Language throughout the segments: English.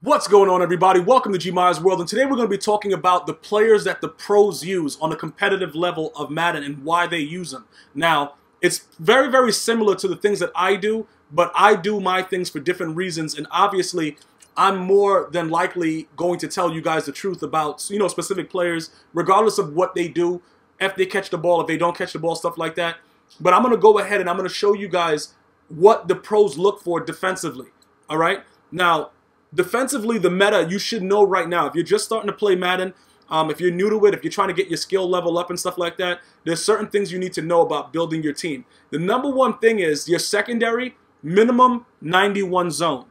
What's going on, everybody? Welcome to GmiasWorld, and today we're going to be talking about the players that the pros use on a competitive level of Madden and why they use them. Now, it's very, very similar to the things that I do, but I do my things for different reasons, and obviously, I'm more than likely going to tell you guys the truth about, specific players, regardless of what they do, if they catch the ball, if they don't catch the ball, stuff like that. But I'm going to go ahead and I'm going to show you guys what the pros look for defensively, all right? Now, defensively, the meta, you should know right now. If you're just starting to play Madden, if you're new to it, if you're trying to get your skill level up and stuff like that, there's certain things you need to know about building your team. The number one thing is your secondary, minimum 91 zone.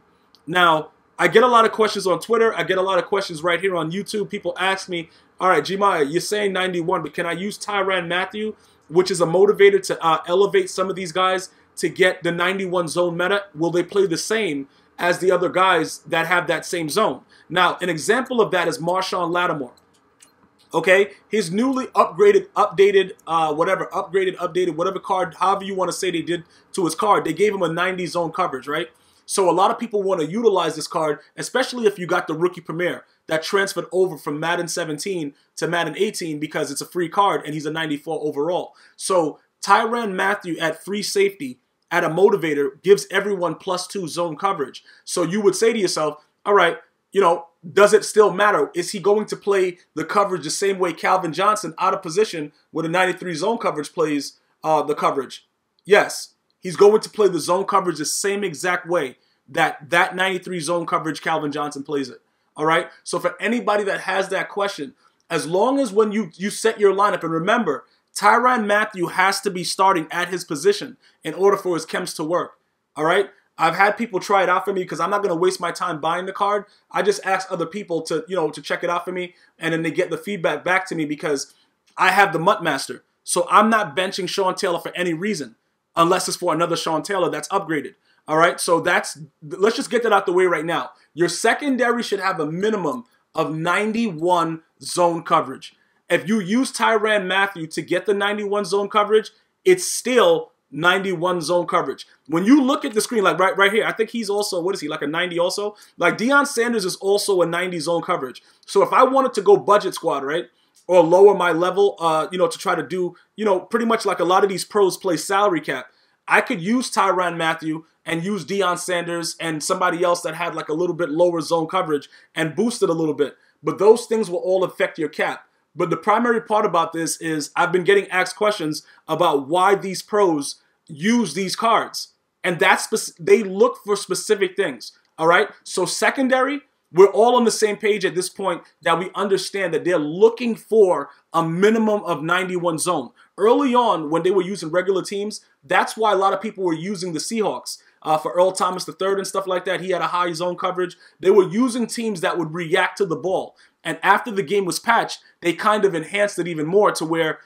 Now, I get a lot of questions on Twitter. I get a lot of questions right here on YouTube. People ask me, all right, Gmia, you're saying 91, but can I use Tyrann Mathieu, which is a motivator to elevate some of these guys to get the 91 zone meta? Will they play the same as the other guys that have that same zone? Now, an example of that is Marshon Lattimore. Okay, his newly upgraded, updated, whatever card, however you want to say they did to his card, they gave him a 90 zone coverage, right? So a lot of people want to utilize this card, especially if you got the Rookie Premier that transferred over from Madden 17 to Madden 18 because it's a free card and he's a 94 overall. So Tyrann Mathieu at free safety at a motivator gives everyone +2 zone coverage. So you would say to yourself, all right, does it still matter? Is he going to play the coverage the same way Calvin Johnson out of position with a 93 zone coverage plays the coverage? Yes, he's going to play the zone coverage the same exact way that 93 zone coverage Calvin Johnson plays it. All right? So for anybody that has that question, as long as when you set your lineup, and remember, Tyrann Mathieu has to be starting at his position in order for his chems to work. All right? I've had people try it out for me because I'm not going to waste my time buying the card. I just ask other people to, to check it out for me, and then they get the feedback back to me because I have the Mutt Master. So I'm not benching Sean Taylor for any reason unless it's for another Sean Taylor that's upgraded. All right? So let's just get that out the way right now. Your secondary should have a minimum of 91 zone coverage. If you use Tyrann Mathieu to get the 91 zone coverage, it's still 91 zone coverage. When you look at the screen, like right here, I think he's also, what is he, like a 90 also? Like Deion Sanders is also a 90 zone coverage. So if I wanted to go budget squad, right, or lower my level, to try to do, pretty much like a lot of these pros play salary cap, I could use Tyrann Mathieu and use Deion Sanders and somebody else that had like a little bit lower zone coverage and boost it a little bit. But those things will all affect your cap. But the primary part about this is I've been getting asked questions about why these pros use these cards. And they look for specific things, all right? So secondary, we're all on the same page at this point that we understand that they're looking for a minimum of 91 zone. Early on, when they were using regular teams, that's why a lot of people were using the Seahawks. For Earl Thomas III and stuff like that, he had a high zone coverage. They were using teams that would react to the ball. And after the game was patched, they kind of enhanced it even more to where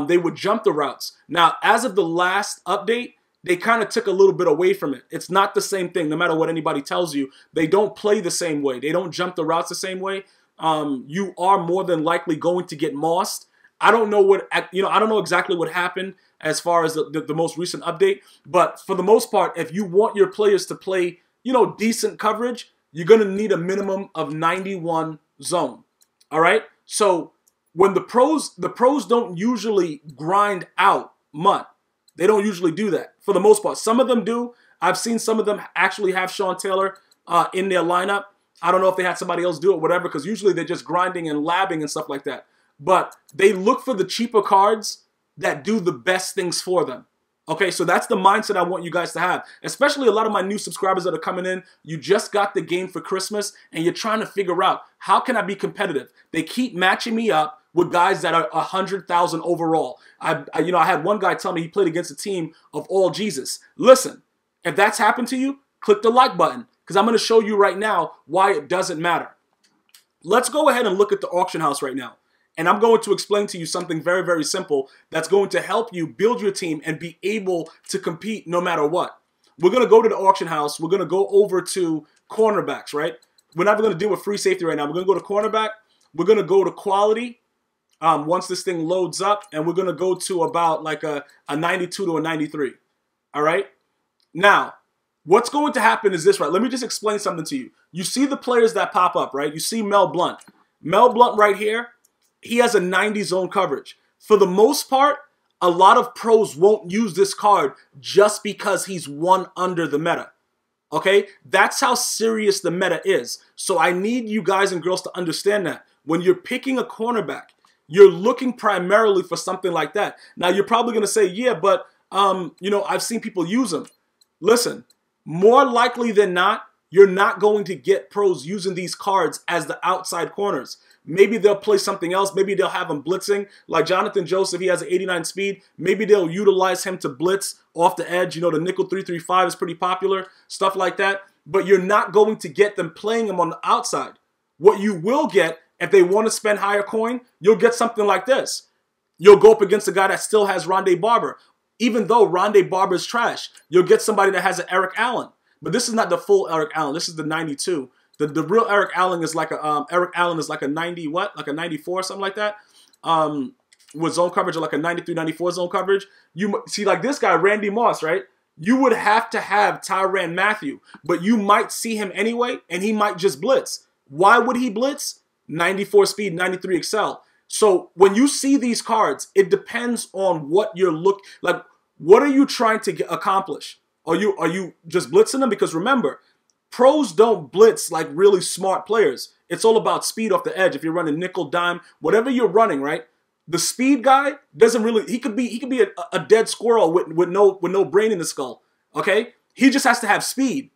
they would jump the routes. Now, as of the last update, they kind of took a little bit away from it. It's not the same thing, no matter what anybody tells you. They don't play the same way. They don't jump the routes the same way. You are more than likely going to get mossed. I don't know I don't know exactly what happened as far as the most recent update. But for the most part, if you want your players to play, decent coverage, you're going to need a minimum of 91 zone. All right? So when the pros don't usually grind out Mutt. They don't usually do that for the most part. Some of them do. I've seen some of them actually have Sean Taylor in their lineup. I don't know if they had somebody else do it, whatever, because usually they're just grinding and labbing and stuff like that. But they look for the cheaper cards that do the best things for them. Okay, so that's the mindset I want you guys to have. Especially a lot of my new subscribers that are coming in. You just got the game for Christmas, and you're trying to figure out, how can I be competitive? They keep matching me up with guys that are 100,000 overall. I had one guy tell me he played against a team of all Jesus. Listen, if that's happened to you, click the like button, because I'm going to show you right now why it doesn't matter. Let's go ahead and look at the auction house right now. And I'm going to explain to you something very, very simple that's going to help you build your team and be able to compete no matter what. We're going to go to the auction house. We're going to go over to cornerbacks, right? We're not going to deal with free safety right now. We're going to go to cornerback. We're going to go to quality once this thing loads up, and we're going to go to about like a 92 to a 93. All right? Now, What's going to happen is this, right? Let me just explain something to you. You see the players that pop up, right? You see Mel Blount. Mel Blount right here, he has a 90 zone coverage. For the most part, a lot of pros won't use this card just because he's one under the meta. Okay? That's how serious the meta is. So I need you guys and girls to understand that. When you're picking a cornerback, you're looking primarily for something like that. Now, you're probably going to say, yeah, but, you know, I've seen people use them. Listen, more likely than not, you're not going to get pros using these cards as the outside corners. Maybe they'll play something else. Maybe they'll have him blitzing. Like Jonathan Joseph, he has an 89 speed. Maybe they'll utilize him to blitz off the edge. You know, the nickel 3-3-5 is pretty popular, stuff like that. But you're not going to get them playing him on the outside. What you will get, if they want to spend higher coin, you'll get something like this. You'll go up against a guy that still has Rondé Barber. Even though Rondé Barber is trash, you'll get somebody that has an Eric Allen. But this is not the full Eric Allen. This is the 92. The real Eric Allen is like a 90 what? Like a 94 or something like that. With zone coverage or like a 93, 94 zone coverage. You see, like this guy, Randy Moss, right? You would have to have Tyrann Mathieu, but you might see him anyway, and he might just blitz. Why would he blitz? 94 speed, 93 excel. So when you see these cards, it depends on what you're like. What are you trying to accomplish? Are you just blitzing them? Because remember, pros don't blitz like really smart players. It's all about speed off the edge. If you're running nickel, dime, whatever you're running, right? The speed guy doesn't really. He could be a dead squirrel with no brain in the skull. Okay, he just has to have speed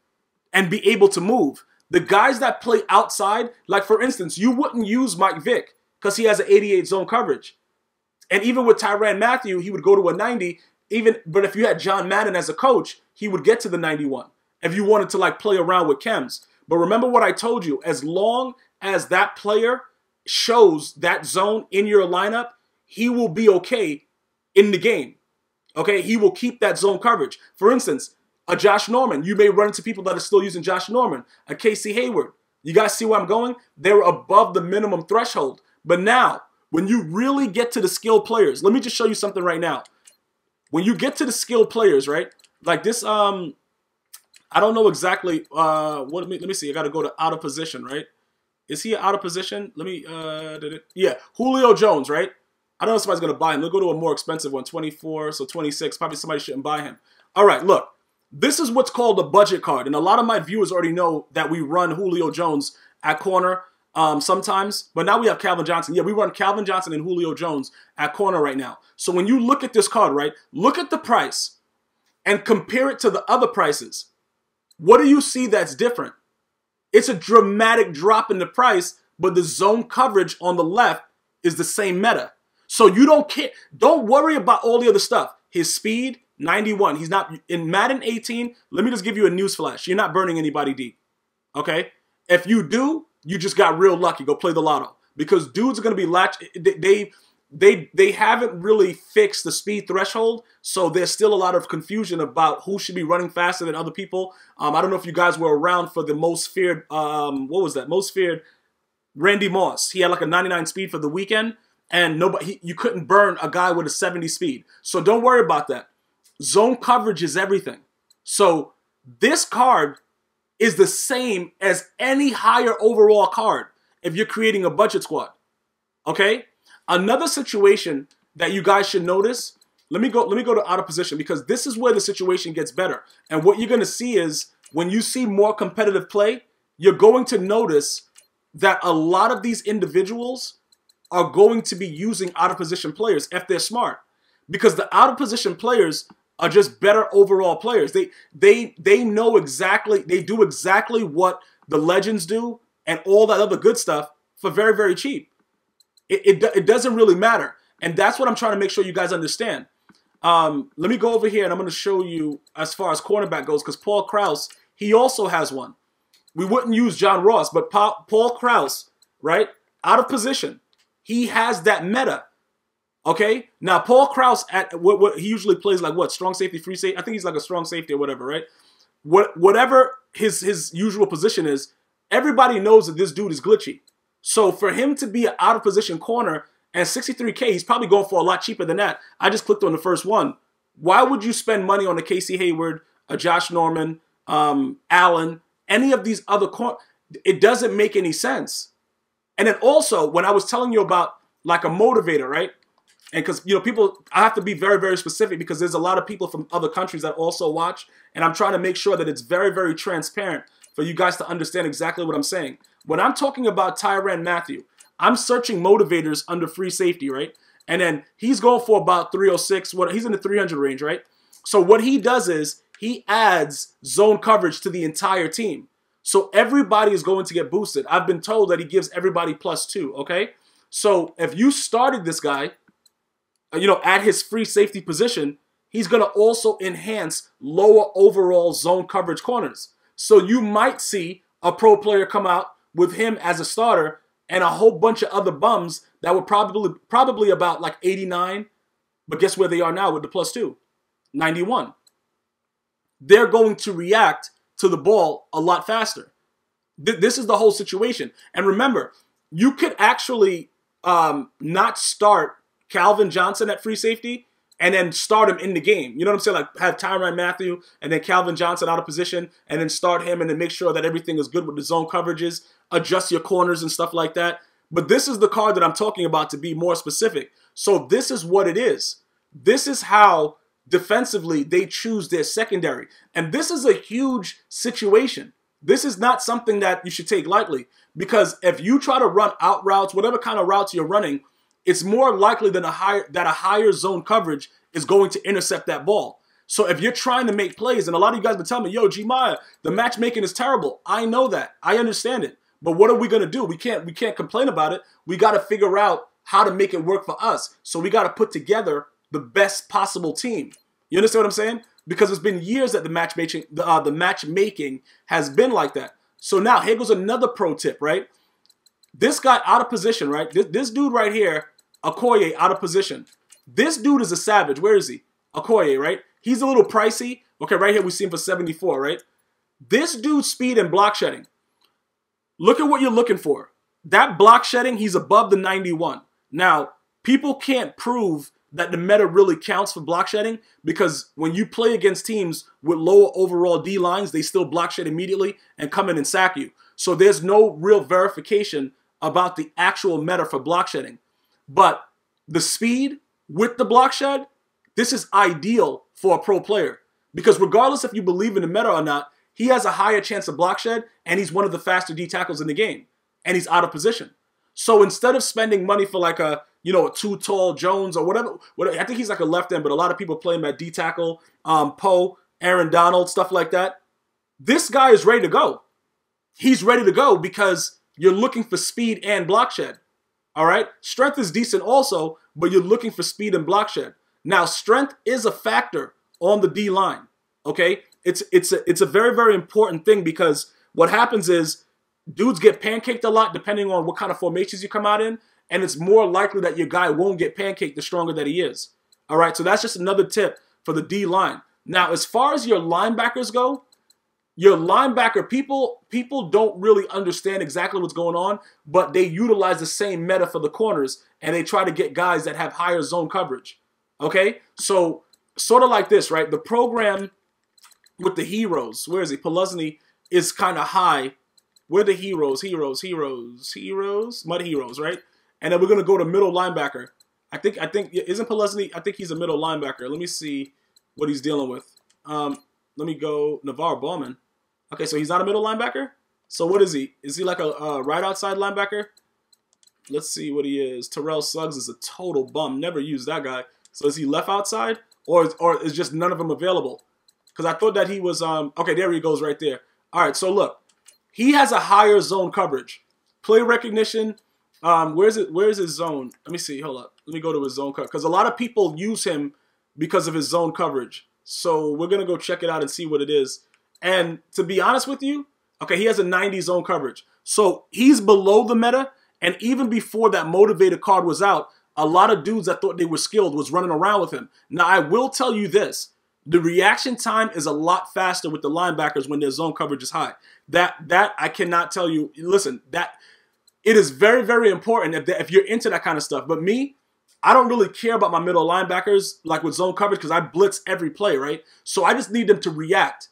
and be able to move. The guys that play outside, like for instance, you wouldn't use Mike Vick because he has an 88 zone coverage, and even with Tyrann Mathieu, he would go to a 90. But if you had John Madden as a coach, he would get to the 91 if you wanted to like play around with chems. But remember what I told you, as long as that player shows that zone in your lineup, he will be okay in the game. Okay, he will keep that zone coverage. For instance, a Josh Norman, you may run into people that are still using Josh Norman, a Casey Hayward. You guys see where I'm going? They're above the minimum threshold. But now, when you really get to the skilled players, let me just show you something right now. When you get to the skilled players, right? Like this, I don't know exactly. Let me see. I got to go to out of position, right? Is he out of position? Let me. Yeah, Julio Jones, right? I don't know if somebody's gonna buy him. Let's go to a more expensive one, 24, so 26. Probably somebody shouldn't buy him. All right, look. This is what's called a budget card, and a lot of my viewers already know that we run Julio Jones at corner sometimes, but now we have Calvin Johnson. Yeah, we run Calvin Johnson and Julio Jones at corner right now. So when you look at this card, right, look at the price and compare it to the other prices. What do you see that's different? It's a dramatic drop in the price, but the zone coverage on the left is the same meta. So you don't care. Don't worry about all the other stuff. His speed, 91. He's not in Madden 18. Let me just give you a news flash. You're not burning anybody deep. Okay? If you do, you just got real lucky. Go play the lotto. Because dudes are going to be they haven't really fixed the speed threshold, so there's still a lot of confusion about who should be running faster than other people. I don't know if you guys were around for the most feared, what was that? Most feared Randy Moss. He had like a 99 speed for the weekend, and you couldn't burn a guy with a 70 speed. So don't worry about that. Zone coverage is everything. So this card is the same as any higher overall card if you're creating a budget squad. Okay? Another situation that you guys should notice, let me go to out of position, because this is where the situation gets better. And what you're going to see is when you see more competitive play, you're going to notice that a lot of these individuals are going to be using out of position players if they're smart, because the out of position players are just better overall players. They know exactly, they do exactly what the legends do and all that other good stuff for very, very cheap. It doesn't really matter. And that's what I'm trying to make sure you guys understand. Let me go over here and I'm going to show you as far as cornerback goes, because Paul Krause, he also has one. We wouldn't use John Ross, but Paul Krause, right, out of position, he has that meta. Okay? Now, Paul Krause, at what he usually plays like what? Strong safety, free safety? I think he's like a strong safety or whatever, right? Whatever his usual position is, everybody knows that this dude is glitchy. So for him to be an out-of-position corner and 63K, he's probably going for a lot cheaper than that. I just clicked on the first one. Why would you spend money on a Casey Hayward, a Josh Norman, Allen, any of these other it doesn't make any sense. And then also, when I was telling you about like a motivator, right? And because, you know, people, I have to be very, very specific because there's a lot of people from other countries that also watch. And I'm trying to make sure that it's very, very transparent for you guys to understand exactly what I'm saying. When I'm talking about Tyrann Mathieu, I'm searching motivators under free safety, right? And then he's going for about 306. He's in the 300 range, right? So what he does is he adds zone coverage to the entire team. So everybody is going to get boosted. I've been told that he gives everybody +2, okay? So if you started this guy, you know, at his free safety position, he's going to also enhance lower overall zone coverage corners. So you might see a pro player come out with him as a starter and a whole bunch of other bums that were probably about like 89, but guess where they are now with the +2? 91. They're going to react to the ball a lot faster. This is the whole situation. And remember, you could actually not start Calvin Johnson at free safety and then start him in the game. You know what I'm saying? Like have Tyrann Mathieu and then Calvin Johnson out of position and then start him and then make sure that everything is good with the zone coverages, adjust your corners and stuff like that. But this is the card that I'm talking about to be more specific. So this is what it is. This is how defensively they choose their secondary. And this is a huge situation. This is not something that you should take lightly because if you try to run out routes, whatever kind of routes you're running, it's more likely than a higher zone coverage is going to intercept that ball. So if you're trying to make plays, and a lot of you guys have been telling me, yo, Gmia, the matchmaking is terrible. I know that. I understand it. But what are we going to do? We can't complain about it. We got to figure out how to make it work for us. So we got to put together the best possible team. You understand what I'm saying? Because it's been years that the matchmaking has been like that. So now here goes another pro tip, right? This guy out of position, right? This dude right here, Okoye, out of position. This dude is a savage. Where is he? Okoye, right? He's a little pricey. Okay, right here we see him for 74, right? This dude's speed and block shedding. Look at what you're looking for. That block shedding, he's above the 91. Now, people can't prove that the meta really counts for block shedding because when you play against teams with lower overall D lines, they still block shed immediately and come in and sack you. So there's no real verification about the actual meta for block shedding. But the speed with the block shed, this is ideal for a pro player. Because regardless if you believe in the meta or not, he has a higher chance of block shed, and he's one of the faster D tackles in the game. And he's out of position. So instead of spending money for like a too tall Jones or whatever, I think he's like a left end, but a lot of people play him at D tackle, Poe, Aaron Donald, stuff like that. This guy is ready to go. He's ready to go because you're looking for speed and block shed. All right? Strength is decent also, but you're looking for speed and block shed. Now, strength is a factor on the D line. Okay? It's a very, very important thing because what happens is dudes get pancaked a lot depending on what kind of formations you come out in, and it's more likely that your guy won't get pancaked the stronger that he is. All right? So that's just another tip for the D line. Now, as far as your linebackers go, your linebacker, people don't really understand exactly what's going on, but they utilize the same meta for the corners, and they try to get guys that have higher zone coverage. Okay? So, sort of like this, right? The program with the heroes, where is he? Peluzny is kind of high. We're the heroes, mud heroes, right? And then we're going to go to middle linebacker. I think, isn't Peluzny, I think he's a middle linebacker. Let me see what he's dealing with. Let me go Navarre Bowman. Okay, so he's not a middle linebacker? So what is he? Is he like a right outside linebacker? Let's see what he is. Terrell Suggs is a total bum. Never used that guy. So is he left outside? Or is just none of them available? Because I thought that he was, okay, there he goes right there. All right, so look. He has a higher zone coverage. Play recognition, where's his zone? Let me see, hold up. Let me go to his zone coverage. Because a lot of people use him because of his zone coverage. So we're going to go check it out and see what it is. And to be honest with you, okay, he has a 90 zone coverage. So he's below the meta. And even before that motivated card was out, a lot of dudes that thought they were skilled was running around with him. Now, I will tell you this. The reaction time is a lot faster with the linebackers when their zone coverage is high. That I cannot tell you. Listen, that it is very, very important if you're into that kind of stuff. But me, I don't really care about my middle linebackers like with zone coverage because I blitz every play, right? So I just need them to react.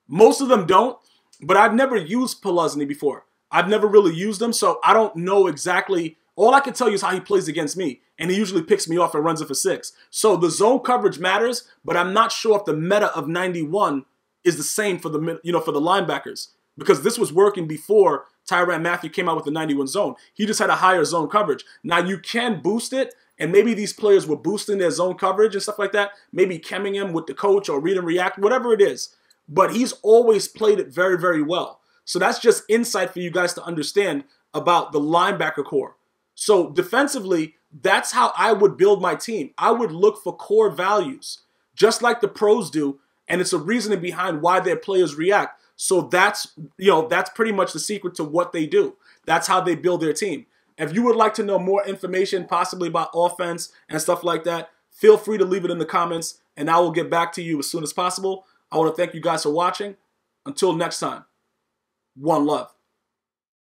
Most of them don't, but I've never used Peluzny before. I've never really used him, so I don't know exactly. All I can tell you is how he plays against me, and he usually picks me off and runs it for 6. So the zone coverage matters, but I'm not sure if the meta of 91 is the same for the for the linebackers, because this was working before Tyrann Mathieu came out with the 91 zone. He just had a higher zone coverage. Now you can boost it, and maybe these players were boosting their zone coverage and stuff like that, maybe chemming him with the coach or read and react, whatever it is. But he's always played it very, very well. So that's just insight for you guys to understand about the linebacker core. So defensively, that's how I would build my team. I would look for core values, just like the pros do, and it's a reasoning behind why their players react. So that's, that's pretty much the secret to what they do. That's how they build their team. If you would like to know more information, possibly about offense and stuff like that, feel free to leave it in the comments, and I will get back to you as soon as possible. I want to thank you guys for watching. Until next time, one love.